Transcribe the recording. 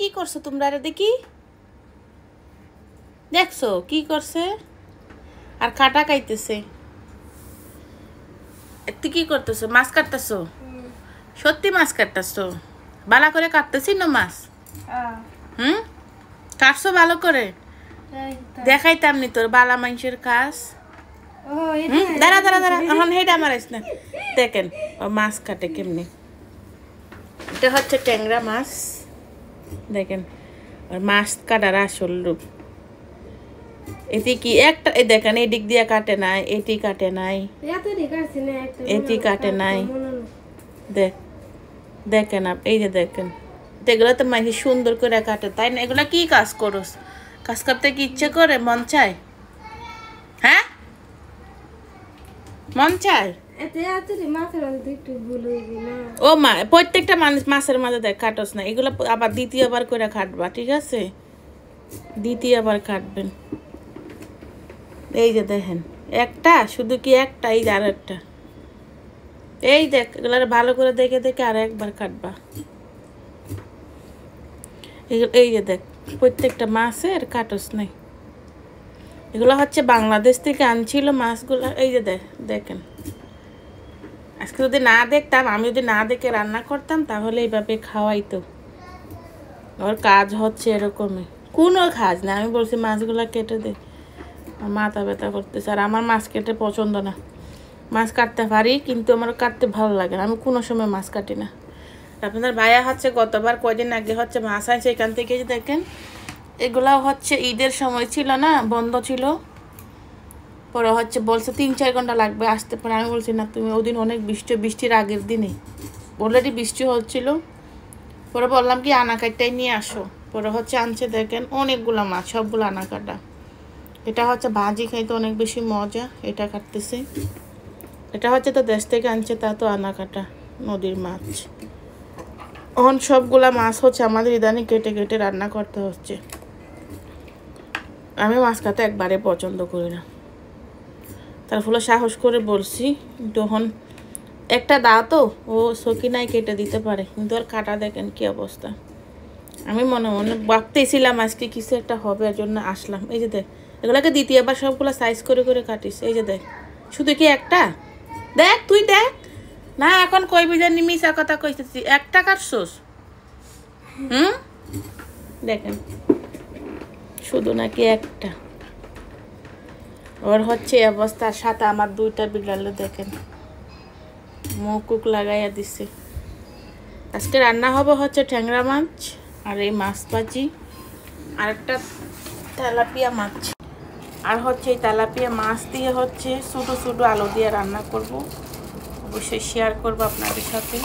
কি করছো তোমরা? আরে দেখি, দেখছো কি করছে? আর কাটা কাইতেছে। তুই কি করতেছো? মাছ কাটতেছো? সত্যি মাছ কাটতেছো? ভালো করে কাটতেছি না মাছ? কাটছো ভালো করে? দেখাইতাম নি তোর বালা মানুষের কাজ। দাঁড়া দাঁড়া দাঁড়া, এখন হেটা মারাইস না। দেখেন ও মাছ কাটে কেমনি। এটা হচ্ছে ট্যাংরা মাছ। দেখেন আর মাছ কাটার আসল রূপ। এটি কি একটা, এই দেখেন এদিক দিয়ে কাটে নাই, এটি কাটে নাই, এটি কাটে নাই। দেখেন এই যে দেখেন, এগুলো তো মানুষ সুন্দর করে কাটে, তাই না? এগুলা কি কাজ করস? কাজ করতে কি ইচ্ছে করে? মন চায়? হ্যাঁ মন চায়? ও মা, প্রত্যেকটা মানুষ মাছের মাঝে দেখ কাটস না, এগুলো আবার দ্বিতীয়বার করে কাটবা, ঠিক আছে? দ্বিতীয়বার কাটবেন। এই যে দেখেন একটা, শুধু কি একটা, এই যে আর একটা, এই দেখ, এগুলো ভালো করে দেখে দেখে আর একবার কাটবা। এই যে দেখ প্রত্যেকটা মাছের কাটস নাই। এগুলো হচ্ছে বাংলাদেশ থেকে আনছিল মাছগুলো। এই যে দেখেন, আজকে যদি না দেখতাম, আমি যদি না দেখে রান্না করতাম তাহলে এইভাবে খাওয়াইতো। ওর কাজ হচ্ছে এরকমই, কোনো কাজ না। আমি বলছি মাছগুলো কেটে দে, মাথা ব্যথা করতেছে। আর আমার মাছ কেটে পছন্দ না। মাছ কাটতে পারি কিন্তু আমার কাটতে ভালো লাগে না, আমি কোনো সময় মাছ কাটি না। আপনাদের ভাইয়া হচ্ছে গতবার কয়দিন আগে হচ্ছে মাছ আনছে এখান থেকে, যে দেখেন এগুলাও হচ্ছে ঈদের সময় ছিল না, বন্ধ ছিল। পরে হচ্ছে বলছে 3-4 ঘন্টা লাগবে আসতে পারে। আমি বলছি না, তুমি ওদিন অনেক বৃষ্টির আগের দিনে অলরেডি বৃষ্টি হচ্ছিল। পরে বললাম কি আনা কাটটাই নিয়ে আসো। পরে হচ্ছে আনছে, দেখেন অনেকগুলো মাছ, সবগুলো আনা কাটা। এটা হচ্ছে ভাজি খাইতে অনেক বেশি মজা। এটা কাটতেছে, এটা হচ্ছে তো দেশ থেকে আনছে, তা তো আনা কাটা নদীর মাছ। এখন সবগুলা মাছ হচ্ছে আমাদের ইদানিং কেটে কেটে রান্না করতে হচ্ছে। আমি মাছ কাটা একবারে পছন্দ করি না, তার ফলে সাহস করে বলছি তখন একটা দাও তো, ও সকিনাই কেটে দিতে পারে, কিন্তু ওর কাটা দেখেন কি অবস্থা। আমি মনে মনে ভাবতেছিলাম আজকে কিছু একটা হবে, এর জন্য আসলাম। এই যে দেখ, এগুলোকে দ্বিতীয়বার সবগুলো সাইজ করে করে কাটিস। এই যে দেখ, শুধু কি একটা? দেখ তুই দেখ না, এখন কইবি যে মিশা কথা কইতেছি, একটা কাটছোস। দেখেন শুধু নাকি একটা। ওর হচ্ছে অবস্থার সাথে আমার 2টা বিড়ালে দেখেন মুখ লাগাইয়া দিছে। আজকে রান্না হবে হচ্ছে ট্যাংরা মাছ আর এই মাছ ভাজি, আর একটা তেলাপিয়া মাছ। আর হচ্ছে এই তেলাপিয়া মাছ দিয়ে হচ্ছে ছোটো ছোটো আলু দিয়ে রান্না করব, অবশ্যই শেয়ার করবো আপনাদের সাথে।